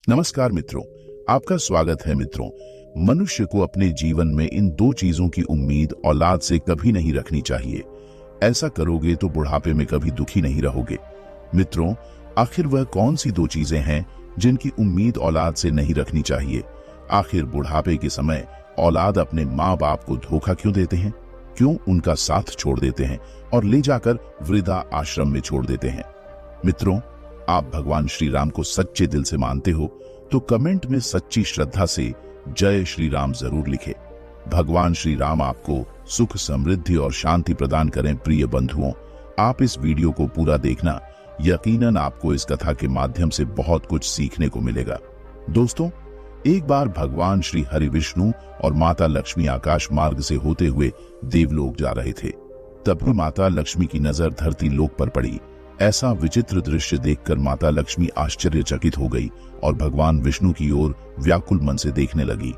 नमस्कार मित्रों, आपका स्वागत है मित्रों। मनुष्य को अपने जीवन में इन दो चीजों की उम्मीद औलाद से कभी नहीं रखनी चाहिए। ऐसा करोगे तो बुढ़ापे में कभी दुखी नहीं रहोगे। मित्रों, आखिर वह कौन सी दो चीजें हैं जिनकी उम्मीद औलाद से नहीं रखनी चाहिए? आखिर बुढ़ापे के समय औलाद अपने माँ बाप को धोखा क्यों देते हैं? क्यों उनका साथ छोड़ देते हैं और ले जाकर वृद्धा आश्रम में छोड़ देते हैं? मित्रों, आप भगवान श्री राम को सच्चे दिल से मानते हो तो कमेंट में सच्ची श्रद्धा से जय श्री राम जरूर लिखें। भगवान श्री राम आपको सुख, समृद्धि और शांति प्रदान करें। प्रिय बंधुओं, आप इस वीडियो को पूरा देखना, यकीनन आपको इस कथा के माध्यम से बहुत कुछ सीखने को मिलेगा। दोस्तों, एक बार भगवान श्री हरि विष्णु और माता लक्ष्मी आकाश मार्ग से होते हुए देवलोक जा रहे थे। तभी माता लक्ष्मी की नजर धरती लोक पर पड़ी। ऐसा विचित्र दृश्य देखकर माता लक्ष्मी आश्चर्यचकित हो गई और भगवान विष्णु की ओर व्याकुल मन से देखने लगी।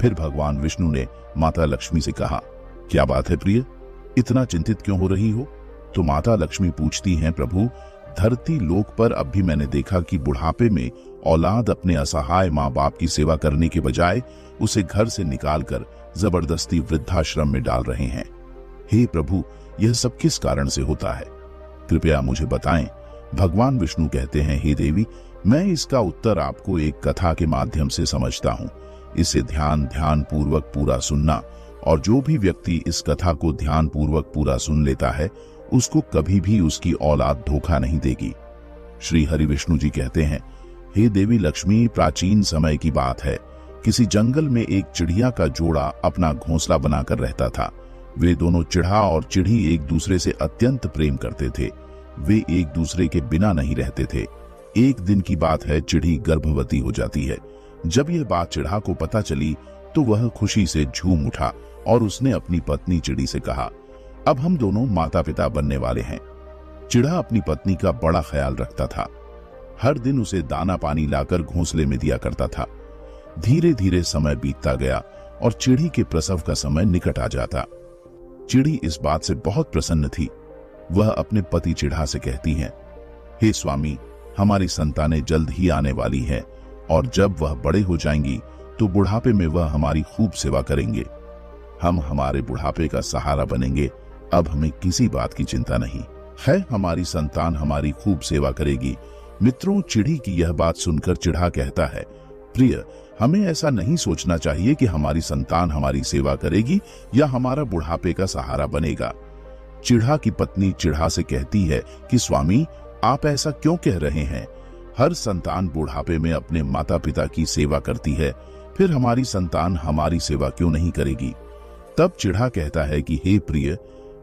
फिर भगवान विष्णु ने माता लक्ष्मी से कहा, क्या बात है प्रिय, इतना चिंतित क्यों हो रही हो? तो माता लक्ष्मी पूछती हैं, प्रभु, धरती लोक पर अब भी मैंने देखा कि बुढ़ापे में औलाद अपने असहाय माँ बाप की सेवा करने के बजाय उसे घर से निकालकर जबरदस्ती वृद्धाश्रम में डाल रहे हैं। हे प्रभु, यह सब किस कारण से होता है? कृपया मुझे बताएं। भगवान विष्णु कहते हैं, हे देवी, मैं इसका उत्तर आपको एक कथा के माध्यम से समझता हूँ। इसे ध्यान पूर्वक पूरा सुनना, और जो भी व्यक्ति इस कथा को ध्यान पूर्वक पूरा सुन लेता है उसको कभी भी उसकी औलाद धोखा नहीं देगी। श्री हरि विष्णु जी कहते हैं, हे देवी लक्ष्मी, प्राचीन समय की बात है। किसी जंगल में एक चिड़िया का जोड़ा अपना घोंसला बनाकर रहता था। वे दोनों, चिढ़ा और चिड़ी, एक दूसरे से अत्यंत प्रेम करते थे। वे एक दूसरे के बिना नहीं रहते थे। एक दिन की बात है, चिड़ी गर्भवती हो जाती है। जब यह बात चिढ़ा को पता चली तो वह खुशी से झूम उठा और उसने अपनी पत्नी चिड़ी से कहा, अब हम दोनों माता पिता बनने वाले हैं। चिढ़ा अपनी पत्नी का बड़ा ख्याल रखता था। हर दिन उसे दाना पानी लाकर घोंसले में दिया करता था। धीरे धीरे समय बीतता गया और चिड़ी के प्रसव का समय निकट आ जाता। चिड़ी इस बात से बहुत प्रसन्न थी। वह अपने पति चिढ़ा से कहती है, हे स्वामी, हमारी संतानें जल्द ही आने वाली है और जब वह बड़े हो जाएंगी तो बुढ़ापे में वह हमारी खूब सेवा करेंगे। हम हमारे बुढ़ापे का सहारा बनेंगे। अब हमें किसी बात की चिंता नहीं है। हमारी संतान हमारी खूब सेवा करेगी। मित्रों, चिड़ी की यह बात सुनकर चिढ़ा कहता है, प्रिय, हमें ऐसा नहीं सोचना चाहिए कि हमारी संतान हमारी सेवा करेगी या हमारा बुढ़ापे का सहारा बनेगा। चिढ़ा की पत्नी चिढ़ा से कहती है कि स्वामी, आप ऐसा क्यों कह रहे हैं? हर संतान बुढ़ापे में अपने माता पिता की सेवा करती है, फिर हमारी संतान हमारी सेवा क्यों नहीं करेगी? तब चिढ़ा कहता है कि हे प्रिय,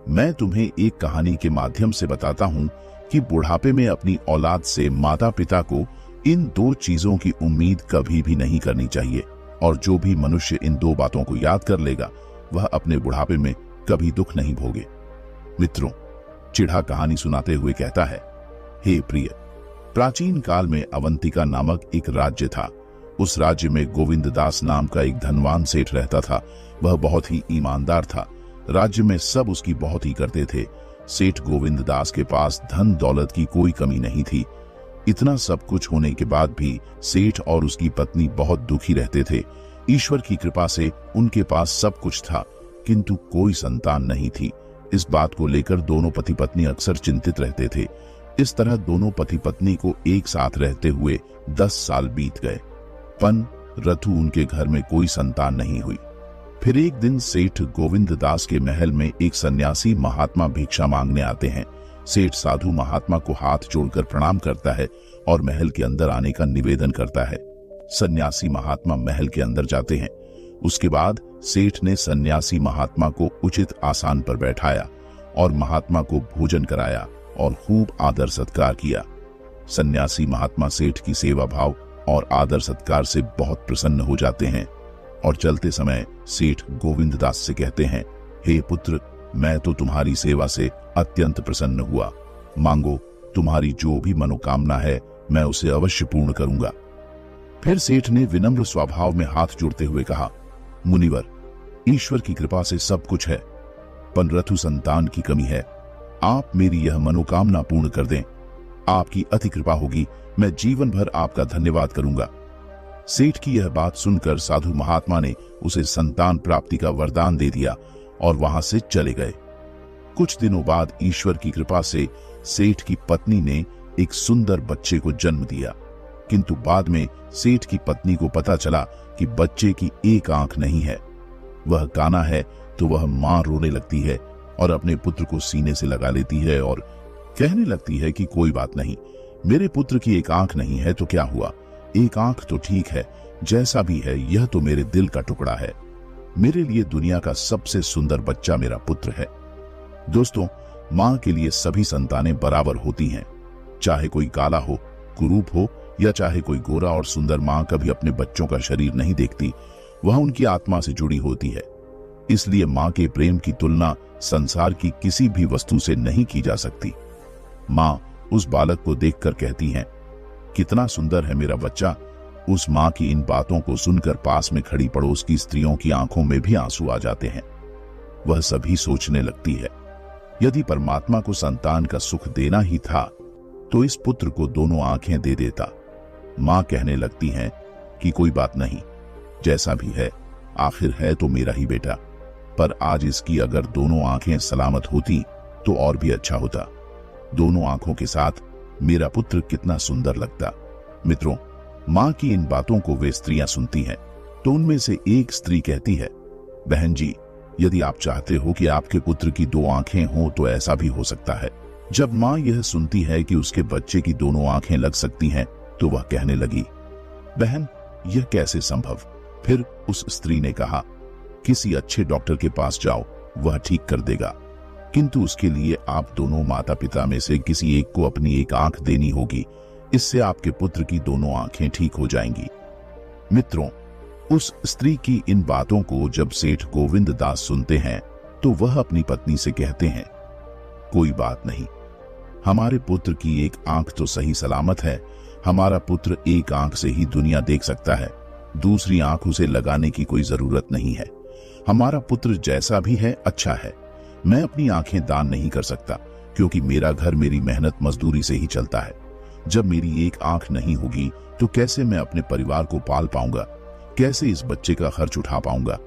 मैं तुम्हें एक कहानी के माध्यम से बताता हूँ कि बुढ़ापे में अपनी औलाद से माता पिता को इन दो चीजों की उम्मीद कभी भी नहीं करनी चाहिए, और जो भी मनुष्य इन दो बातों को याद कर लेगा वह अपने बुढ़ापे में कभी दुख नहीं भोगे। मित्रों, चिढ़ा कहानी सुनाते हुए कहता है, हे प्रिय, प्राचीन काल में अवंतिका नामक एक राज्य था। उस राज्य में गोविंद दास नाम का एक धनवान सेठ रहता था। वह बहुत ही ईमानदार था। राज्य में सब उसकी बहुत ही करते थे। सेठ गोविंद दास के पास धन दौलत की कोई कमी नहीं थी। इतना सब कुछ होने के बाद भी सेठ और उसकी पत्नी बहुत दुखी रहते थे। ईश्वर की कृपा से उनके पास सब कुछ था, किंतु कोई संतान नहीं थी। इस बात को लेकर दोनों पति पत्नी अक्सर चिंतित रहते थे। इस तरह दोनों पति पत्नी को एक साथ रहते हुए 10 साल बीत गए, रथु उनके घर में कोई संतान नहीं हुई। फिर एक दिन सेठ गोविंद दास के महल में एक सन्यासी महात्मा भिक्षा मांगने आते हैं। सेठ साधु महात्मा को हाथ जोड़कर प्रणाम करता है और महल के अंदर आने का निवेदन करता है। सन्यासी महात्मा महल के अंदर जाते हैं। उसके बाद सेठ ने सन्यासी महात्मा को उचित आसन पर बैठाया और महात्मा को भोजन कराया और खूब आदर सत्कार किया। सन्यासी महात्मा सेठ की सेवा भाव और आदर सत्कार से बहुत प्रसन्न हो जाते हैं और चलते समय सेठ गोविंद दास से कहते हैं, हे पुत्र, मैं तो तुम्हारी सेवा से अत्यंत प्रसन्न हुआ। मांगो, तुम्हारी जो भी मनोकामना है मैं उसे अवश्य पूर्ण करूंगा। फिर सेठ ने विनम्र स्वभाव में हाथ जोड़ते हुए कहा, मुनिवर, ईश्वर की कृपा से सब कुछ है, पर रथु संतान की कमी है। आप मेरी यह मनोकामना पूर्ण कर दें। आपकी अति कृपा होगी, मैं जीवन भर आपका धन्यवाद करूंगा। सेठ की यह बात सुनकर साधु महात्मा ने उसे संतान प्राप्ति का वरदान दे दिया और वहां से चले गए। कुछ दिनों बाद ईश्वर की कृपा से सेठ की पत्नी ने एक सुंदर बच्चे को जन्म दिया, किंतु बाद में सेठ की पत्नी को पता चला कि बच्चे की एक आंख नहीं है। वह काना है तो वह मां रोने लगती है और अपने पुत्र को सीने से लगा लेती है और कहने लगती है कि कोई बात नहीं, मेरे पुत्र की एक आंख नहीं है तो क्या हुआ, एक आंख तो ठीक है, जैसा भी है यह तो मेरे दिल का टुकड़ा है। मेरे लिए दुनिया का सबसे सुंदर बच्चा मेरा पुत्र है। दोस्तों, मां के लिए सभी संतानें बराबर होती हैं, चाहे कोई काला हो, कुरूप हो या चाहे कोई गोरा और सुंदर। मां कभी अपने बच्चों का शरीर नहीं देखती, वह उनकी आत्मा से जुड़ी होती है। इसलिए मां के प्रेम की तुलना संसार की किसी भी वस्तु से नहीं की जा सकती। मां उस बालक को देखकर कहती हैं, कितना सुंदर है मेरा बच्चा। उस मां की इन बातों को सुनकर पास में खड़ी पड़ोस की स्त्रियों की आंखों में भी आंसू आ जाते हैं। वह सभी सोचने लगती है, यदि परमात्मा को संतान का सुख देना ही था तो इस पुत्र को दोनों आंखें दे देता। मां कहने लगती हैं कि कोई बात नहीं, जैसा भी है आखिर है तो मेरा ही बेटा, पर आज इसकी अगर दोनों आंखें सलामत होती तो और भी अच्छा होता। दोनों आंखों के साथ मेरा पुत्र कितना सुंदर लगता। मित्रों, मां की इन बातों को वे स्त्रियां सुनती हैं तो उनमें से एक स्त्री कहती है, बहन जी, यदि आप चाहते हो कि आपके पुत्र की दो आंखें हों तो ऐसा भी हो सकता है। जब मां यह सुनती है कि उसके बच्चे की दोनों आंखें लग सकती हैं तो वह कहने लगी, बहन यह कैसे संभव। फिर उस स्त्री ने कहा, किसी अच्छे डॉक्टर के पास जाओ, वह ठीक कर देगा, किंतु उसके लिए आप दोनों माता पिता में से किसी एक को अपनी एक आंख देनी होगी, इससे आपके पुत्र की दोनों आंखें ठीक हो जाएंगी। मित्रों, उस स्त्री की इन बातों को जब सेठ गोविंद दास सुनते हैं तो वह अपनी पत्नी से कहते हैं, कोई बात नहीं, हमारे पुत्र की एक आंख तो सही सलामत है। हमारा पुत्र एक आंख से ही दुनिया देख सकता है, दूसरी आंख उसे लगाने की कोई जरूरत नहीं है। हमारा पुत्र जैसा भी है अच्छा है। मैं अपनी आंखें दान नहीं कर सकता क्योंकि मेरा घर मेरी मेहनत मजदूरी से ही चलता है। जब मेरी एक आंख नहीं होगी तो कैसे मैं अपने परिवार को पाल पाऊंगा, कैसे इस बच्चे का खर्च उठा पाऊंगा।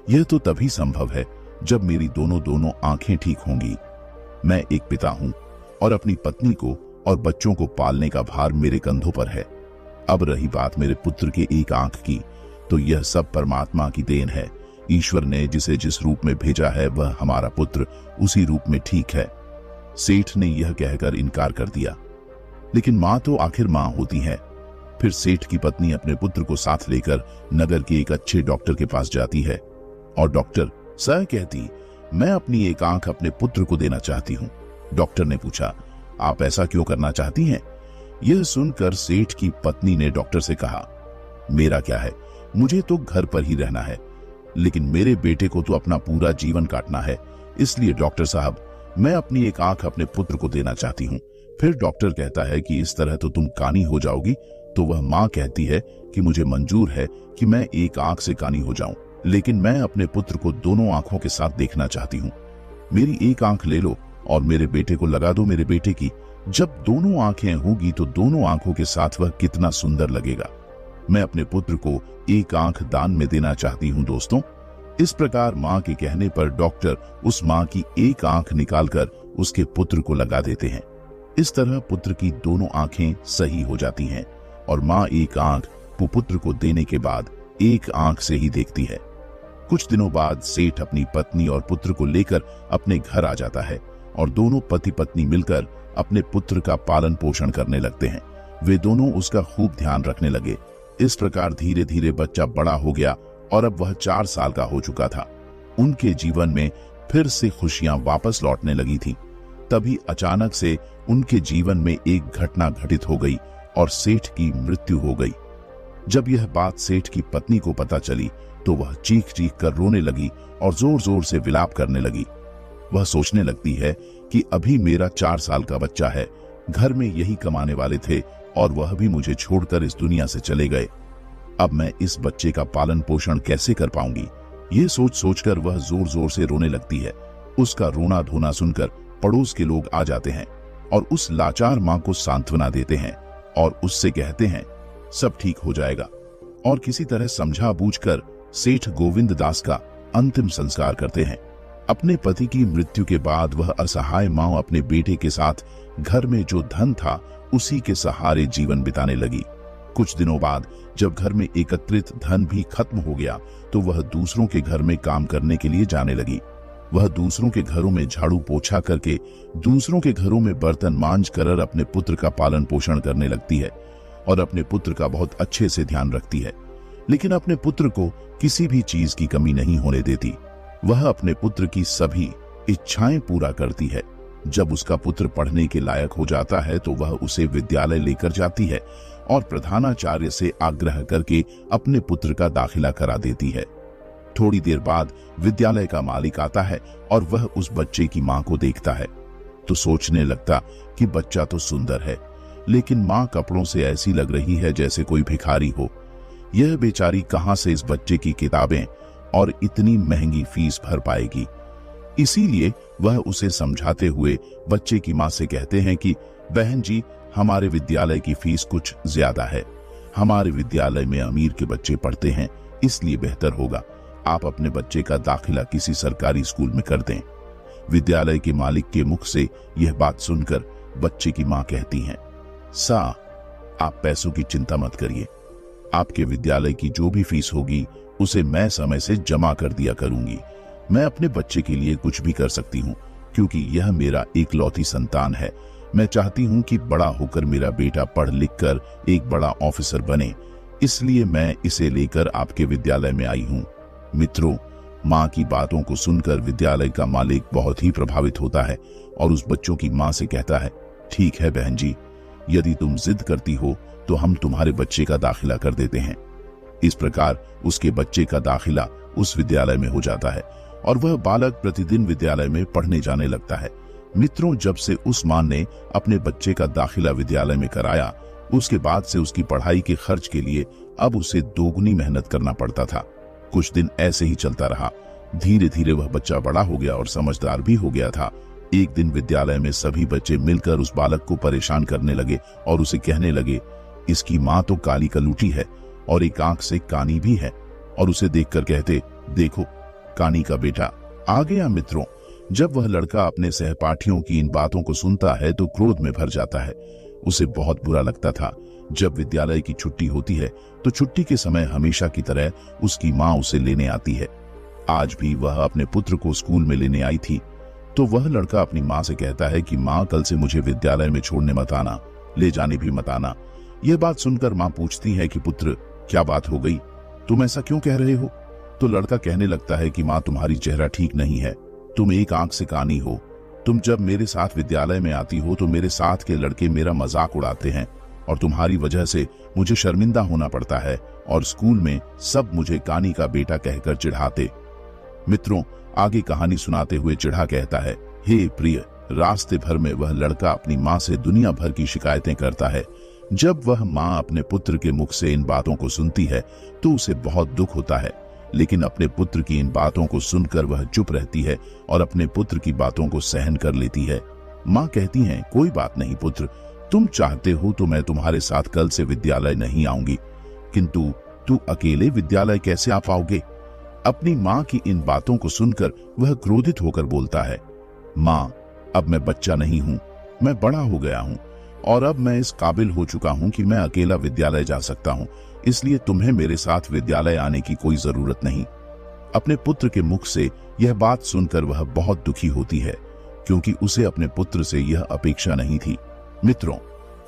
यह तो तभी संभव है जब मेरी दोनों आंखें ठीक होंगी। मैं एक पिता हूं और अपनी पत्नी को और बच्चों को पालने का भार मेरे कंधों पर है। अब रही बात मेरे पुत्र के एक आंख की, तो यह सब परमात्मा की देन है। ईश्वर ने जिसे जिस रूप में भेजा है वह हमारा पुत्र उसी रूप में ठीक है। सेठ ने यह कहकर इनकार कर दिया, लेकिन मां तो आखिर मां होती है। फिर सेठ की पत्नी अपने पुत्र को साथ लेकर नगर के एक अच्छे डॉक्टर के पास जाती है और डॉक्टर सर कहती, मैं अपनी एक आंख अपने पुत्र को देना चाहती हूँ। डॉक्टर ने पूछा, आप ऐसा क्यों करना चाहती हैं? यह सुनकर सेठ की पत्नी ने डॉक्टर से कहा, मेरा क्या है, मुझे तो घर पर ही रहना है, लेकिन मेरे बेटे को तो अपना पूरा जीवन काटना है, इसलिए डॉक्टर साहब मैं अपनी एक आंख अपने पुत्र को देना चाहती हूँ। फिर डॉक्टर कहता है कि इस तरह तो तुम कानी हो जाओगी। तो वह मां कहती है कि मुझे मंजूर है कि मैं एक आंख से कानी हो जाऊं, लेकिन मैं अपने पुत्र को दोनों आंखों के साथ देखना चाहती हूँ। मेरी एक आंख ले लो और मेरे बेटे को लगा दो मेरे बेटे की। जब दोनों आंखें होगी तो दोनों आंखों के साथ वह कितना सुंदर लगेगा। मैं अपने पुत्र को एक आंख दान में देना चाहती हूँ। दोस्तों, इस प्रकार मां के कहने पर डॉक्टर उस मां की एक आंख निकालकर उसके पुत्र को लगा देते हैं। इस तरह पुत्र की दोनों आंखें सही हो जाती हैं और मां एक आंख पुत्र को देने के बाद एक आंख से ही देखती है। कुछ दिनों बाद सेठ अपनी पत्नी और पुत्र को लेकर अपने घर आ जाता है और दोनों पति पत्नी मिलकर अपने पुत्र का पालन पोषण करने लगते हैं। वे दोनों उसका खूब ध्यान रखने लगे। इस प्रकार धीरे धीरे बच्चा बड़ा हो गया और अब वह 4 साल का हो चुका था। उनके जीवन में फिर से खुशियां वापस लौटने लगी थी। तभी अचानक से उनके जीवन में एक घटना घटित हो गई और सेठ की मृत्यु हो गई। जब यह बात सेठ की पत्नी को पता चली तो वह चीख चीख कर रोने लगी और जोर जोर से विलाप करने लगी। वह सोचने लगती है कि अभी मेरा 4 साल का बच्चा है, घर में यही कमाने वाले थे और वह भी मुझे छोड़कर इस दुनिया से चले गए। अब मैं इस बच्चे का पालन पोषण कैसे कर पाऊंगी? ये सोच सोचकर वह जोर जोर से रोने लगती है। उसका रोना धोना सुनकर पड़ोस के लोग आ जाते हैं और उस लाचार मां को सांत्वना देते हैं और उससे कहते हैं, सब ठीक हो जाएगा, और किसी तरह समझा बूझकर सेठ गोविंद दास का अंतिम संस्कार करते हैं। अपने पति की मृत्यु के बाद वह असहाय मां अपने बेटे के साथ घर में जो धन था उसी के सहारे जीवन बिताने लगी। कुछ दिनों बाद जब घर में एकत्रित धन भी खत्म हो गया तो वह दूसरों के घर में काम करने के लिए जाने लगी। वह दूसरों के घरों में झाड़ू पोछा करके, दूसरों के घरों में बर्तन मांज कर अपने पुत्र का पालन पोषण करने लगती है और अपने पुत्र का बहुत अच्छे से ध्यान रखती है, लेकिन अपने पुत्र को किसी भी चीज की कमी नहीं होने देती। वह अपने पुत्र की सभी इच्छाएं पूरा करती है। जब उसका पुत्र पढ़ने के लायक हो जाता है तो वह उसे विद्यालय लेकर जाती है और प्रधानाचार्य से आग्रह करके अपने पुत्र का दाखिला करा देती है। थोड़ी देर बाद विद्यालय का मालिक आता है और वह उस बच्चे की मां को देखता है तो सोचने लगता कि बच्चा तो सुंदर है, लेकिन मां कपड़ों से ऐसी लग रही है जैसे कोई भिखारी हो। यह बेचारी कहां से इस बच्चे की किताबें और इतनी महंगी फीस भर पाएगी। इसीलिए वह उसे समझाते हुए बच्चे की मां से कहते हैं कि बहन जी, हमारे विद्यालय की फीस कुछ ज्यादा है। हमारे विद्यालय में अमीर के बच्चे पढ़ते हैं, इसलिए बेहतर होगा आप अपने बच्चे का दाखिला किसी सरकारी स्कूल में कर दें। विद्यालय के मालिक के मुख से यह बात सुनकर बच्चे की मां कहती हैं, सा, आप पैसों की चिंता मत करिए। आपके विद्यालय की जो भी फीस होगी उसे मैं समय से जमा कर दिया करूंगी। मैं अपने बच्चे के लिए कुछ भी कर सकती हूँ, क्योंकि यह मेरा एकलौती संतान है। मैं चाहती हूँ कि बड़ा होकर मेरा बेटा पढ़ लिख कर एक बड़ा ऑफिसर बने, इसलिए मैं इसे लेकर आपके विद्यालय में आई हूँ। मित्रों, माँ की बातों को सुनकर विद्यालय का मालिक बहुत ही प्रभावित होता है और उस बच्चों की माँ से कहता है, ठीक है बहन जी, यदि तुम जिद करती हो तो हम तुम्हारे बच्चे का दाखिला कर देते हैं। इस प्रकार उसके बच्चे का दाखिला उस विद्यालय में हो जाता है और वह बालक प्रतिदिन विद्यालय में पढ़ने जाने लगता है। मित्रों, जब से उस मां ने अपने बच्चे का दाखिला विद्यालय में कराया, उसके बाद से उसकी पढ़ाई के खर्च के लिए अब उसे दोगुनी मेहनत करना पड़ता था। कुछ दिन ऐसे ही चलता रहा। धीरे धीरे वह बच्चा बड़ा हो गया और समझदार भी हो गया था। एक दिन विद्यालय में सभी बच्चे मिलकर उस बालक को परेशान करने लगे और उसे कहने लगे, इसकी माँ तो काली कलूटी है और एक आंख से कानी भी है, और उसे देखकर कहते, देखो कानी का बेटा आ गया। मित्रों, जब वह लड़का अपने सहपाठियों की इन बातों को सुनता है तो क्रोध में भर जाता है। उसे बहुत बुरा लगता था। जब विद्यालय की छुट्टी होती है तो छुट्टी के समय हमेशा की तरह उसकी माँ उसे लेने आती है। आज भी वह अपने पुत्र को स्कूल में लेने आई थी तो वह लड़का अपनी माँ से कहता है कि माँ, कल से मुझे विद्यालय में छोड़ने मत आना, ले जाने भी मत आना। यह बात सुनकर माँ पूछती है कि पुत्र, क्या बात हो गई, तुम ऐसा क्यों कह रहे हो? तो लड़का कहने लगता है कि माँ, तुम्हारी चेहरा ठीक नहीं है, तुम एक आंख से कानी हो। तुम जब मेरे साथ विद्यालय में आती हो तो मेरे साथ के लड़के मेरा मजाक उड़ाते हैं और तुम्हारी वजह से मुझे शर्मिंदा होना पड़ता है और स्कूल में सब मुझे कानी का बेटा कहकर चिढ़ाते। मित्रों, आगे कहानी सुनाते हुए चिढ़ा कहता है, हे प्रिय, रास्ते भर में वह लड़का अपनी माँ से दुनिया भर की शिकायतें करता है। जब वह माँ अपने पुत्र के मुख से इन बातों को सुनती है तो उसे बहुत दुख होता है, लेकिन अपने पुत्र की इन बातों को सुनकर वह चुप रहती है और अपने पुत्र की बातों को सहन कर लेती है। माँ कहती है, कोई बात नहीं पुत्र, तुम चाहते हो तो मैं तुम्हारे साथ कल से विद्यालय नहीं आऊंगी, किंतु तू अकेले विद्यालय कैसे आ पाओगे? अपनी माँ की इन बातों को सुनकर वह क्रोधित होकर बोलता है, माँ, अब मैं बच्चा नहीं हूँ, मैं बड़ा हो गया हूँ और अब मैं इस काबिल हो चुका हूँ कि मैं अकेला विद्यालय जा सकता हूँ, इसलिए तुम्हें मेरे साथ विद्यालय आने की कोई जरूरत नहीं। अपने पुत्र के मुख से यह बात सुनकर वह बहुत दुखी होती है, क्योंकि उसे अपने पुत्र से यह अपेक्षा नहीं थी। मित्रों,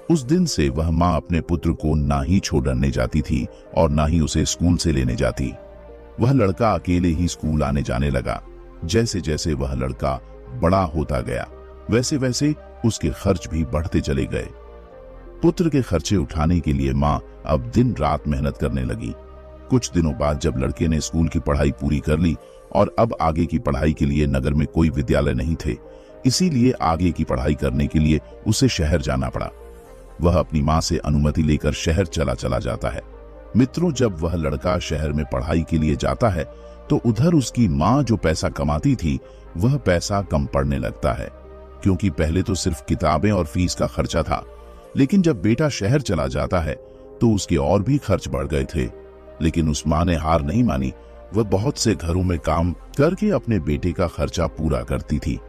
उस दिन से वह माँ अपने पुत्र को ना ही छोड़ने जाती थी और ना ही उसे स्कूल से लेने जाती। वह लड़का अकेले ही स्कूल आने जाने लगा। जैसे जैसे वह लड़का बड़ा होता गया वैसे वैसे उसके खर्च भी बढ़ते चले गए। पुत्र के खर्चे उठाने के लिए माँ अब दिन रात मेहनत करने लगी। कुछ दिनों बाद जब लड़के ने स्कूल की पढ़ाई पूरी कर ली और अब आगे की पढ़ाई के लिए नगर में कोई विद्यालय नहीं थे, इसीलिए आगे की पढ़ाई करने के लिए उसे शहर जाना पड़ा। वह अपनी माँ से अनुमति लेकर शहर चला जाता है। मित्रों, जब वह लड़का शहर में पढ़ाई के लिए जाता है तो उधर उसकी माँ जो पैसा कमाती थी वह पैसा कम पड़ने लगता है, क्योंकि पहले तो सिर्फ किताबें और फीस का खर्चा था, लेकिन जब बेटा शहर चला जाता है तो उसके और भी खर्च बढ़ गए थे। लेकिन उस माँ ने हार नहीं मानी। वह बहुत से घरों में काम करके अपने बेटे का खर्चा पूरा करती थी।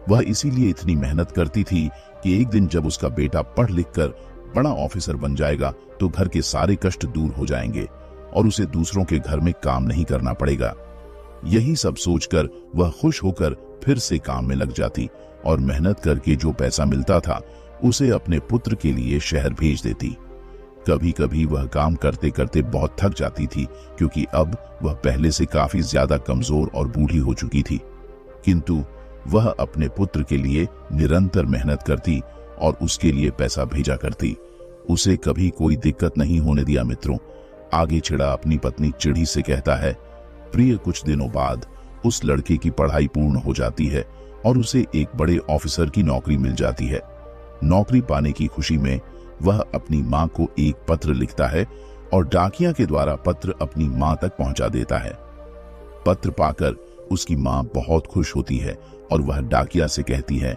वह इसीलिए इतनी मेहनत करती थी कि एक दिन जब उसका बेटा पढ़ लिख कर बड़ा ऑफिसर बन जाएगा तो घर के सारे कष्ट दूर हो जाएंगे और उसे दूसरों के घर में काम नहीं करना पड़ेगा। यही सब सोचकर वह खुश होकर फिर से काम में लग जाती और मेहनत करके जो पैसा मिलता था उसे अपने पुत्र के लिए शहर भेज देती। कभी कभी वह काम करते करते बहुत थक जाती थी, क्योंकि अब वह पहले से काफी ज्यादा कमजोर और बूढ़ी हो चुकी थी। किंतु वह अपने पुत्र के लिए निरंतर मेहनत करती और उसके लिए पैसा भेजा करती। उसे कभी कोई दिक्कत नहीं होने दिया। मित्रों, आगे छिड़ा अपनी पत्नी चिड़ी से कहता है, प्रिय, कुछ दिनों बाद उस लड़के की पढ़ाई पूर्ण हो जाती है और उसे एक बड़े ऑफिसर की नौकरी मिल जाती है। नौकरी पाने की खुशी में वह अपनी माँ को एक पत्र लिखता है और डाकिया के द्वारा पत्र अपनी माँ तक पहुंचा देता है। पत्र पाकर उसकी माँ बहुत खुश होती है और वह डाकिया से कहती है,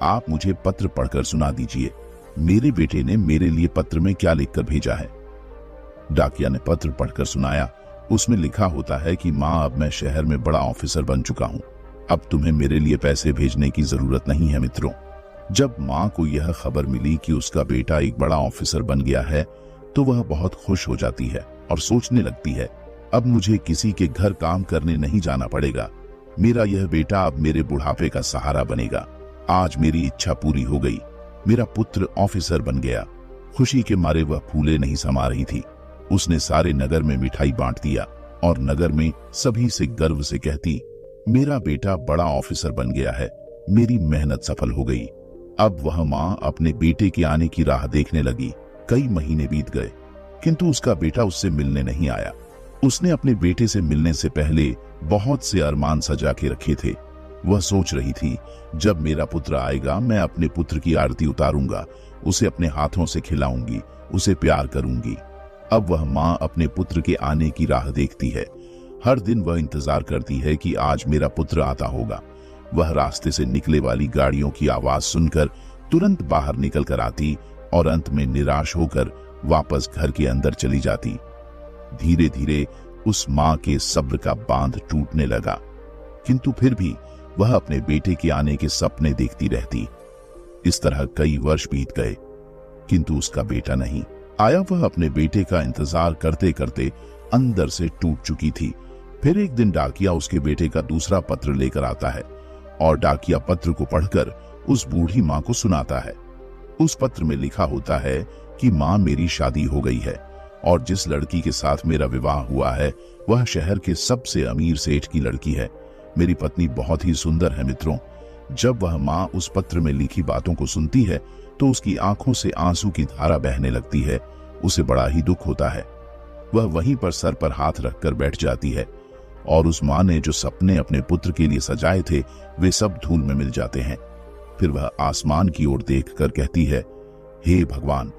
आप मुझे पत्र पढ़कर सुना दीजिए, मेरे बेटे ने मेरे लिए पत्र में क्या लिखकर भेजा है। डाकिया ने पत्र पढ़कर सुनाया। उसमें लिखा होता है कि माँ, अब मैं शहर में बड़ा ऑफिसर बन चुका हूँ, अब तुम्हें मेरे लिए पैसे भेजने की जरूरत नहीं है। मित्रों, जब माँ को यह खबर मिली कि उसका बेटा एक बड़ा ऑफिसर बन गया है तो वह बहुत खुश हो जाती है और सोचने लगती है, अब मुझे किसी के घर काम करने नहीं जाना पड़ेगा। मेरा यह बेटा अब मेरे बुढ़ापे का सहारा बनेगा। आज मेरी इच्छा पूरी हो गई, मेरा पुत्र ऑफिसर बन गया। खुशी के मारे वह फूले नहीं समा रही थी। उसने सारे नगर में मिठाई बांट दिया और नगर में सभी से गर्व से कहती, मेरा बेटा बड़ा ऑफिसर बन गया है, मेरी मेहनत सफल हो गई। अब वह माँ अपने बेटे के आने की राह देखने लगी। कई महीने बीत गए, किंतु उसका बेटा उससे मिलने नहीं आया। उसने अपने बेटे से मिलने से पहले बहुत से अरमान सजा के रखे थे। वह सोच रही थी, जब मेरा पुत्र आएगा मैं अपने पुत्र की आरती उतारूंगा, उसे अपने हाथों से खिलाऊंगी, उसे प्यार करूंगी। अब वह माँ अपने पुत्र के आने की राह देखती है। हर दिन वह इंतजार करती है कि आज मेरा पुत्र आता होगा। वह रास्ते से निकले वाली गाड़ियों की आवाज सुनकर तुरंत बाहर निकल कर आती और अंत में निराश होकर वापस घर के अंदर चली जाती। धीरे धीरे उस माँ के सब्र का बांध टूटने लगा, किंतु फिर भी वह अपने बेटे के आने के सपने देखती रहती। इस तरह कई वर्ष बीत गए, किंतु उसका बेटा नहीं आया। वह अपने बेटे का इंतजार करते करते अंदर से टूट चुकी थी। फिर एक दिन डाकिया उसके बेटे का दूसरा पत्र लेकर आता है और डाकिया पत्र को पढ़कर उस बूढ़ी माँ को सुनाता है। उस पत्र में लिखा होता है कि माँ, मेरी शादी हो गई है और जिस लड़की के साथ मेरा विवाह हुआ है वह शहर के सबसे अमीर सेठ की लड़की है। मेरी पत्नी बहुत ही सुंदर है। मित्रों, जब वह माँ उस पत्र में लिखी बातों को सुनती है तो उसकी आंखों से आंसू की धारा बहने लगती है। उसे बड़ा ही दुख होता है। वह वहीं पर सर पर हाथ रखकर बैठ जाती है और उस माँ ने जो सपने अपने पुत्र के लिए सजाए थे वे सब धूल में मिल जाते हैं। फिर वह आसमान की ओर देखकर कहती है, हे भगवान,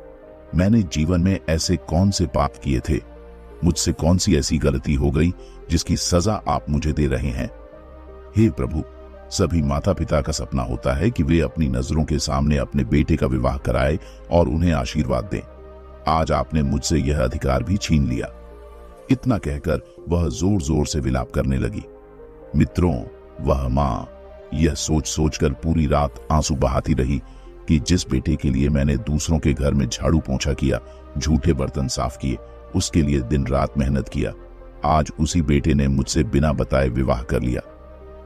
मैंने जीवन में ऐसे कौन से पाप किए थे, मुझसे कौन सी ऐसी गलती हो गई जिसकी सजा आप मुझे दे रहे हैं। हे प्रभु, सभी माता पिता का सपना होता है कि वे अपनी नजरों के सामने अपने बेटे का विवाह कराए और उन्हें आशीर्वाद दें। आज आपने मुझसे यह अधिकार भी छीन लिया। इतना कहकर वह जोर जोर से विलाप करने लगी। मित्रों, वह माँ यह सोच सोचकर पूरी रात आंसू बहाती रही कि जिस बेटे के लिए मैंने दूसरों के घर में झाड़ू पोंछा किया, झूठे बर्तन साफ किए, उसके लिए दिन रात मेहनत किया, आज उसी बेटे ने मुझसे बिना बताए विवाह कर लिया।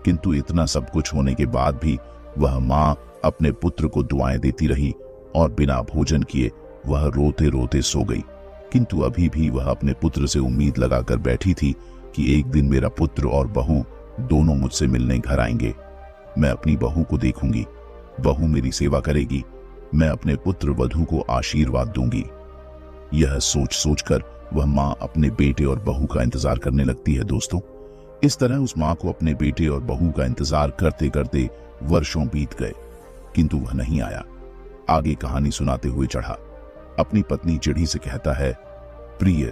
किंतु इतना सब कुछ होने के बाद भी वह माँ अपने पुत्र को दुआएं देती रही और बिना भोजन किए वह रोते रोते सो गई। किंतु अभी भी वह अपने पुत्र से उम्मीद लगाकर बैठी थी कि एक दिन मेरा पुत्र और बहू दोनों मुझसे मिलने घर आएंगे। मैं अपनी बहू को देखूंगी, बहू मेरी सेवा करेगी, मैं अपने पुत्र वधू को आशीर्वाद दूंगी। यह सोच सोचकर वह माँ अपने बेटे और बहू का इंतजार करने लगती है। दोस्तों, इस तरह उस माँ को अपने बेटे और बहू का इंतजार करते करते वर्षों बीत गए, किंतु वह नहीं आया। आगे कहानी सुनाते हुए चढ़ा। अपनी पत्नी चिड़ी से कहता है, प्रिय,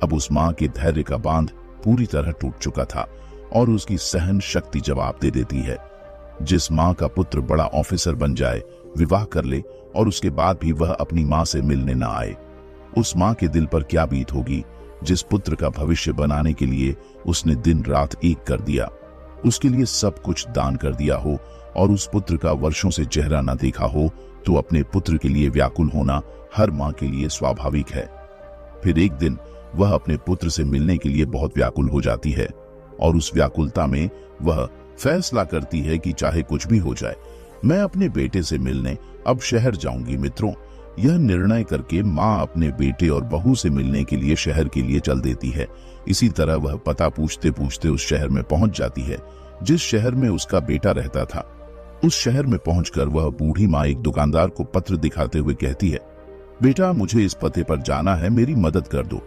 अब उस माँ के धैर्य का बांध पूरी तरह टूट चुका था और उसकी सहन शक्ति जवाब दे देती है। जिस माँ का पुत्र बड़ा ऑफिसर बन जाए, विवाह कर ले और उसके बाद भी वह अपनी माँ से मिलने न आए, उस माँ के दिल पर क्या बीत होगी जिस पुत्र का भविष्य बनाने के लिए उसने दिन रात एक कर दिया, उसके लिए सब कुछ दान कर दिया हो और उस पुत्र का वर्षों से चेहरा न देखा हो, तो अपने पुत्र के लिए व्याकुल होना हर मां के लिए स्वाभाविक है। फिर एक दिन वह अपने पुत्र से मिलने के लिए बहुत व्याकुल हो जाती है और उस व्याकुलता में वह फैसला करती है कि चाहे कुछ भी हो जाए, मैं अपने बेटे से मिलने अब शहर जाऊंगी। मित्रों, यह निर्णय करके मां अपने बेटे और बहू से मिलने के लिए शहर के लिए चल देती है। इसी तरह वह पता पूछते पूछते उस शहर में पहुंच जाती है जिस शहर में उसका बेटा रहता था। उस शहर में पहुंचकर वह बूढ़ी मां एक दुकानदार को पत्र दिखाते हुए कहती है, बेटा मुझे इस पते पर जाना है, मेरी मदद कर दो।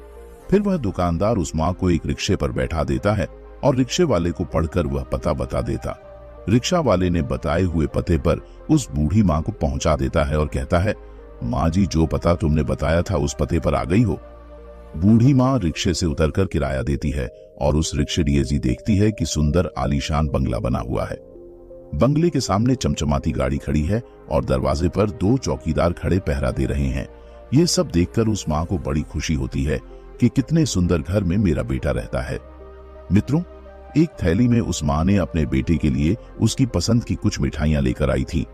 फिर वह दुकानदार उस मां को एक रिक्शे पर बैठा देता है और रिक्शे वाले को पढ़कर वह पता बता देता। रिक्शा वाले ने बताए हुए पते पर उस बूढ़ी मां को पहुंचा देता है और कहता है, मां जी जो पता तुमने बताया था उस पते पर आ गई हो। बूढ़ी मां रिक्शे से उतरकर किराया देती है और उस रिक्शेडिये देखती है कि सुंदर आलीशान बंगला बना हुआ है। बंगले के सामने चमचमाती गाड़ी खड़ी है और दरवाजे पर 2 चौकीदार खड़े पहरा दे रहे हैं। ये सब देखकर उस मां को बड़ी खुशी होती है कि कितने सुंदर घर में मेरा बेटा रहता है। मित्रों, एक थैली में उस मां ने अपने बेटे के लिए उसकी पसंद की कुछ मिठाइयां लेकर आई थी।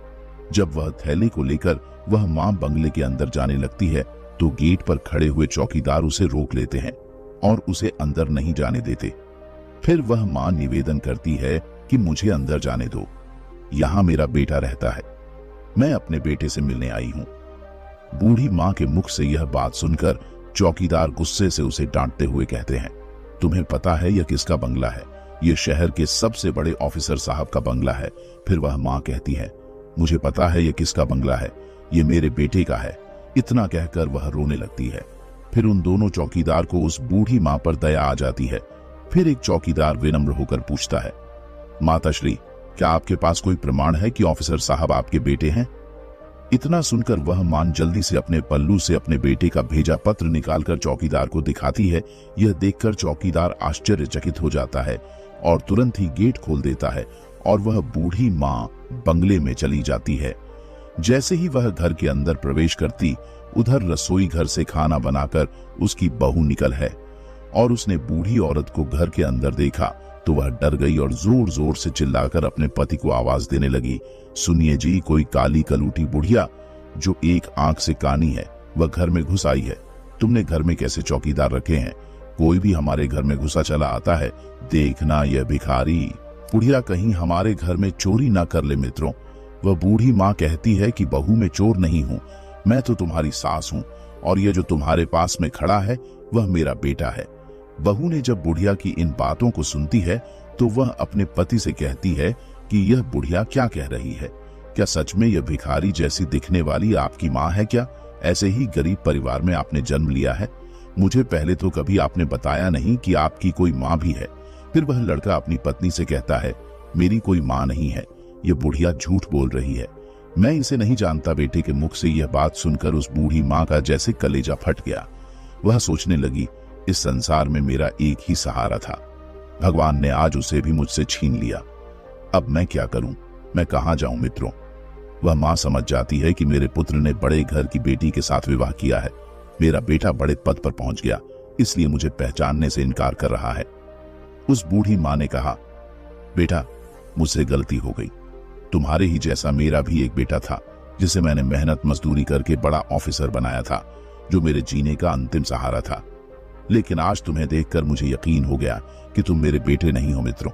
जब वह थैले को लेकर वह मां बंगले के अंदर जाने लगती है तो गेट पर खड़े हुए चौकीदार उसे रोक लेते हैं और उसे अंदर नहीं जाने देते। फिर वह मां निवेदन करती है कि मुझे अंदर जाने दो, यहां मेरा बेटा रहता है, मैं अपने बेटे से मिलने आई हूं। बूढ़ी मां के मुख से यह बात सुनकर चौकीदार गुस्से से उसे डांटते हुए कहते हैं, तुम्हें पता है यह किसका बंगला है? यह शहर के सबसे बड़े ऑफिसर साहब का बंगला है। फिर वह मां कहती है, मुझे पता है यह किसका बंगला है, यह मेरे बेटे का है। इतना कहकर वह रोने लगती है। फिर उन दोनों चौकीदार को उस बूढ़ी मां पर दया आ जाती है। फिर एक चौकीदार विनम्र होकर पूछता है, माताश्री, क्या आपके पास कोई प्रमाण है कि ऑफिसर साहब आपके बेटे हैं? इतना सुनकर वह मां जल्दी से अपने पल्लू से अपने बेटे का भेजा पत्र निकालकर चौकीदार को दिखाती है। यह देखकर चौकीदार आश्चर्यचकित हो जाता है और तुरंत ही गेट खोल देता है और वह बूढ़ी मां बंगले में चली जाती है। जैसे ही वह घर के अंदर प्रवेश करती, उधर रसोई घर से खाना बनाकर उसकी बहू निकल है और उसने बूढ़ी औरत को घर के अंदर देखा तो वह डर गई और जोर जोर से चिल्लाकर अपने पति को आवाज देने लगी, सुनिए जी, कोई काली कलूटी बुढ़िया जो एक आंख से कानी है वह घर में घुस आई है। तुमने घर में कैसे चौकीदार रखे हैं? कोई भी हमारे घर में घुसा चला आता है, देखना यह भिखारी बुढ़िया कहीं हमारे घर में चोरी ना कर ले। मित्रों, वह बूढ़ी मां कहती है कि बहू मैं चोर नहीं हूं, मैं तो तुम्हारी सास हूं और यह जो तुम्हारे पास में खड़ा है वह मेरा बेटा है। बहू ने जब बुढ़िया की इन बातों को सुनती है तो वह अपने पति से कहती है कि यह बुढ़िया क्या कह रही है? क्या सच में यह भिखारी जैसी दिखने वाली आपकी मां है क्या? ऐसे ही गरीब परिवार में आपने जन्म लिया है? मुझे पहले तो कभी आपने बताया नहीं कि आपकी कोई मां भी है। फिर वह लड़का अपनी पत्नी से कहता है, मेरी कोई मां नहीं है, यह बुढ़िया झूठ बोल रही है, मैं इसे नहीं जानता। बेटे के मुख से यह बात सुनकर उस बूढ़ी मां का जैसे कलेजा फट गया। वह सोचने लगी, इस संसार में मेरा एक ही सहारा था, भगवान ने आज उसे भी मुझसे छीन लिया। अब मैं क्या करूं? मैं कहां जाऊं? मित्रों, वह मां समझ जाती है कि मेरे पुत्र ने बड़े घर की बेटी के साथ विवाह किया है, मेरा बेटा बड़े पद पर पहुंच गया, इसलिए मुझे पहचानने से इनकार कर रहा है। उस बूढ़ी मां ने कहा, बेटा मुझसे गलती हो गई, तुम्हारे ही जैसा मेरा भी एक बेटा था जिसे मैंने मेहनत मजदूरी करके बड़ा ऑफिसर बनाया था, जो मेरे जीने का अंतिम सहारा था। लेकिन आज तुम्हें देखकर मुझे यकीन हो गया कि तुम मेरे बेटे नहीं हो। मित्रों,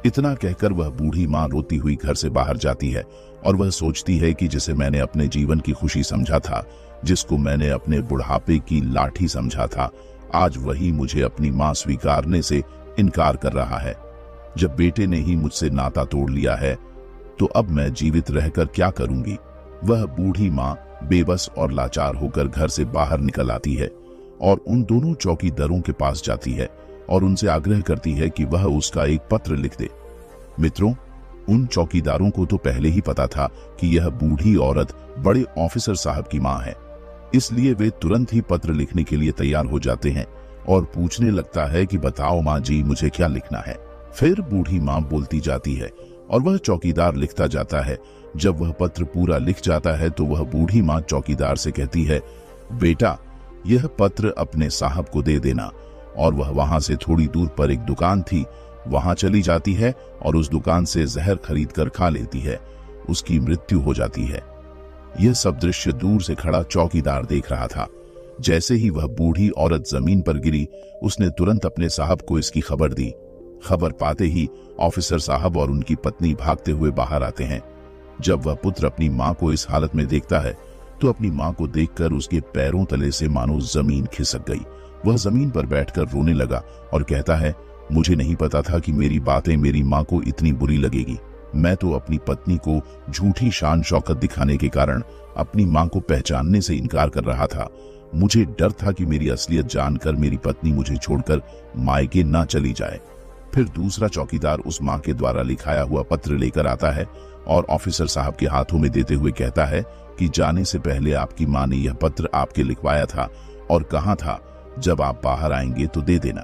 इतना कहकर वह बूढ़ी मां रोती हुई घर से बाहर जाती है और वह सोचती है कि जिसे मैंने अपने जीवन की खुशी समझा था, जिसको मैंने अपने बुढ़ापे की लाठी समझा था, आज वही मुझे अपनी मां स्वीकारने से इनकार कर रहा है। जब बेटे ने ही मुझसे नाता तोड़ लिया है तो अब मैं जीवित रहकर क्या करूंगी? वह बूढ़ी मां बेबस और लाचार होकर घर से बाहर निकल आती है और उन दोनों चौकीदारों के पास जाती है और उनसे आग्रह करती है कि वह उसका एक पत्र लिख दे। मित्रों, उन चौकीदारों को तो पहले ही पता था कि यह बूढ़ी औरत बड़े ऑफिसर साहब की मां है, इसलिए वे तुरंत ही पत्र लिखने के लिए तैयार हो जाते हैं और पूछने लगता है कि बताओ मां जी, मुझे क्या लिखना है? फिर बूढ़ी मां बोलती जाती है और वह चौकीदार लिखता जाता है। जब वह पत्र पूरा लिख जाता है तो वह बूढ़ी मां चौकीदार से कहती है, बेटा यह पत्र अपने साहब को दे देना। और वह वहां से थोड़ी दूर पर एक दुकान थी, वहां चली जाती है और उस दुकान से जहर खरीद कर खा लेती है। उसकी मृत्यु हो जाती है। यह सब दृश्य दूर से खड़ा चौकीदार देख रहा था। जैसे ही वह बूढ़ी औरत जमीन पर गिरी, उसने तुरंत अपने साहब को इसकी खबर दी। खबर पाते ही ऑफिसर साहब और उनकी पत्नी भागते हुए बाहर आते हैं। जब वह पुत्र अपनी मां को इस हालत में देखता है तो अपनी मां को देखकर उसके पैरों तले से मानो जमीन खिसक गई। वह जमीन पर बैठकर रोने लगा और कहता है, मुझे नहीं पता था कि मेरी बातें मेरी मां को इतनी बुरी लगेगी। मैं तो अपनी पत्नी को झूठी शान शौकत दिखाने के कारण अपनी मां को पहचानने से इनकार कर रहा था। मुझे डर था कि मेरी असलियत जानकर मेरी पत्नी मुझे छोड़कर मायके ना चली जाए। फिर दूसरा चौकीदार उस मां के द्वारा लिखाया हुआ पत्र लेकर आता है और ऑफिसर साहब के हाथों में देते हुए कहता है कि जाने से पहले आपकी मां ने यह पत्र आपके लिखवाया था और कहा था जब आप बाहर आएंगे तो दे देना।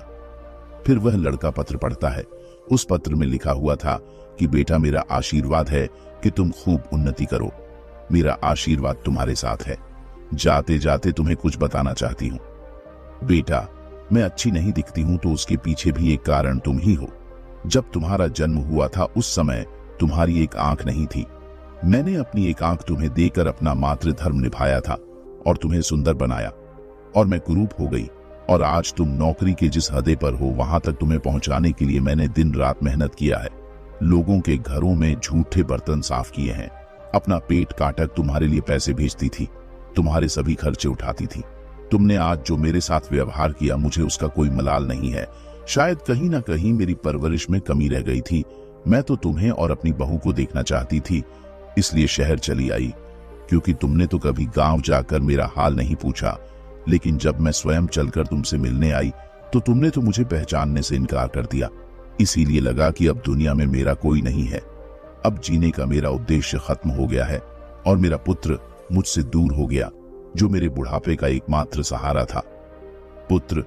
फिर वह लड़का पत्र पढ़ता है। उस पत्र में लिखा हुआ था कि बेटा, मेरा आशीर्वाद है कि तुम खूब उन्नति करो। मेरा आशीर्वाद तुम्हारे साथ है। जाते जाते तुम्हें कुछ बताना चाहती हूँ। बेटा, मैं अच्छी नहीं दिखती हूं तो उसके पीछे भी एक कारण तुम ही हो। जब तुम्हारा जन्म हुआ था उस समय तुम्हारी एक आंख नहीं थी। मैंने अपनी एक आंख तुम्हें देकर अपना मातृधर्म निभाया था और तुम्हें सुंदर बनाया और मैं कुरूप हो गई। और आज तुम नौकरी के जिस हदे पर हो वहां तक तुम्हें पहुंचाने के लिए मैंने दिन रात मेहनत किया है। लोगों के घरों में झूठे बर्तन साफ किए हैं। अपना पेट काटक तुम्हारे लिए पैसे भेजती थी, तुम्हारे सभी खर्चे उठाती थी। तुमने आज जो मेरे साथ व्यवहार किया, मुझे उसका कोई मलाल नहीं है। शायद कहीं ना कहीं मेरी परवरिश में कमी रह गई थी। मैं तो तुम्हें और अपनी बहू को देखना चाहती थी, इसलिए शहर चली आई। क्योंकि तुमने तो कभी गांव जाकर मेरा हाल नहीं पूछा, लेकिन जब मैं स्वयं चलकर तुमसे मिलने आई तो तुमने तो मुझे पहचानने से इनकार कर दिया। इसीलिए लगा कि अब दुनिया में मेरा कोई नहीं है। अब जीने का मेरा उद्देश्य खत्म हो गया है और मेरा पुत्र मुझसे दूर हो गया, जो मेरे बुढ़ापे का एकमात्र सहारा था। पुत्र,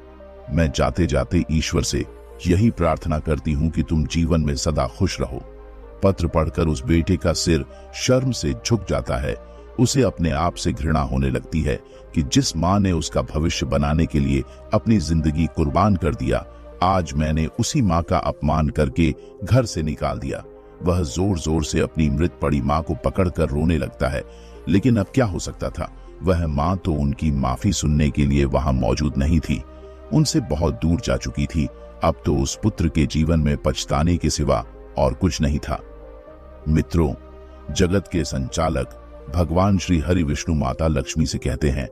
मैं जाते जाते ईश्वर से यही प्रार्थना करती हूं कि तुम जीवन में सदा खुश रहो। पत्र पढ़कर उस बेटे का सिर शर्म से झुक जाता है। उसे अपने आप से घृणा होने लगती है कि जिस मां ने उसका भविष्य बनाने के लिए अपनी जिंदगी कुर्बान कर दिया, आज मैंने उसी मां का अपमान करके घर से निकाल दिया। वह जोर जोर से अपनी मृत पड़ी मां को पकड़कर रोने लगता है, लेकिन अब क्या हो सकता था। वह मां तो उनकी माफी सुनने के लिए वहां मौजूद नहीं थी, उनसे बहुत दूर जा चुकी थी। अब तो उस पुत्र के जीवन में पछताने के सिवा और कुछ नहीं था। मित्रों, जगत के संचालक भगवान श्री हरि विष्णु माता लक्ष्मी से कहते हैं,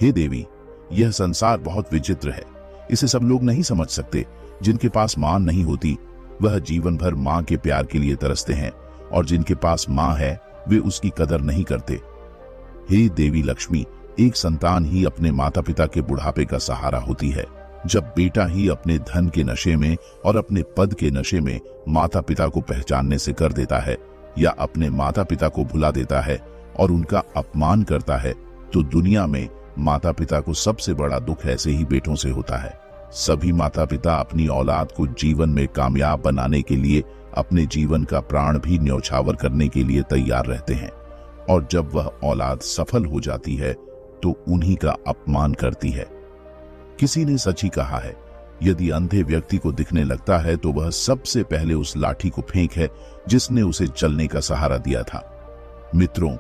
हे देवी, यह संसार बहुत विचित्र है। इसे सब लोग नहीं समझ सकते। जिनके पास मां नहीं होती वह जीवन भर मां के प्यार के लिए तरसते हैं, और जिनके पास मां है वे उसकी कदर नहीं करते। हे देवी लक्ष्मी, एक संतान ही अपने माता पिता के बुढ़ापे का सहारा होती है। जब बेटा ही अपने धन के नशे में और अपने पद के नशे में माता पिता को पहचानने से कर देता है, या अपने माता पिता को भुला देता है और उनका अपमान करता है, तो दुनिया में माता पिता को सबसे बड़ा दुख ऐसे ही बेटों से होता है। सभी माता पिता अपनी औलाद को जीवन में कामयाब बनाने के लिए अपने जीवन का प्राण भी न्यौछावर करने के लिए तैयार रहते हैं, और जब वह औलाद सफल हो जाती है तो उन्हीं का अपमान करती है। किसी ने सच ही कहा है, यदि अंधे व्यक्ति को दिखने लगता है तो वह सबसे पहले उस लाठी को फेंक है जिसने उसे चलने का सहारा दिया था। मित्रों,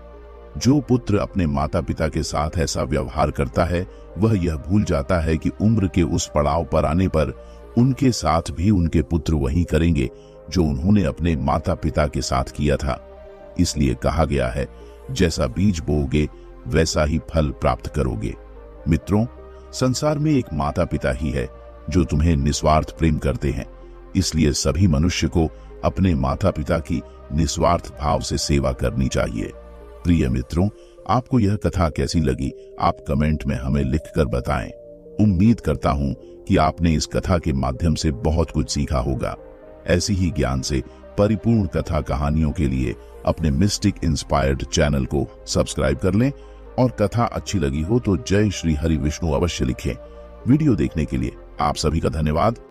जो पुत्र अपने माता पिता के साथ ऐसा व्यवहार करता है वह यह भूल जाता है कि उम्र के उस पड़ाव पर आने पर उनके साथ भी उनके पुत्र वही करेंगे जो उन्होंने अपने माता पिता के साथ किया था। इसलिए कहा गया है, जैसा बीज बोओगे वैसा ही फल प्राप्त करोगे। मित्रों, संसार में एक माता पिता ही है जो तुम्हें निस्वार्थ प्रेम करते हैं। इसलिए सभी मनुष्य को अपने माता पिता की निस्वार्थ भाव से सेवा करनी चाहिए। प्रिय मित्रों, आपको यह कथा कैसी लगी आप कमेंट में हमें लिखकर बताएं। उम्मीद करता हूं कि आपने इस कथा के माध्यम से बहुत कुछ सीखा होगा। ऐसी ही ज्ञान से परिपूर्ण कथा कहानियों के लिए अपने मिस्टिक इंस्पायर्ड चैनल को सब्सक्राइब कर लें, और कथा अच्छी लगी हो तो जय श्री हरि विष्णु अवश्य लिखें। वीडियो देखने के लिए आप सभी का धन्यवाद।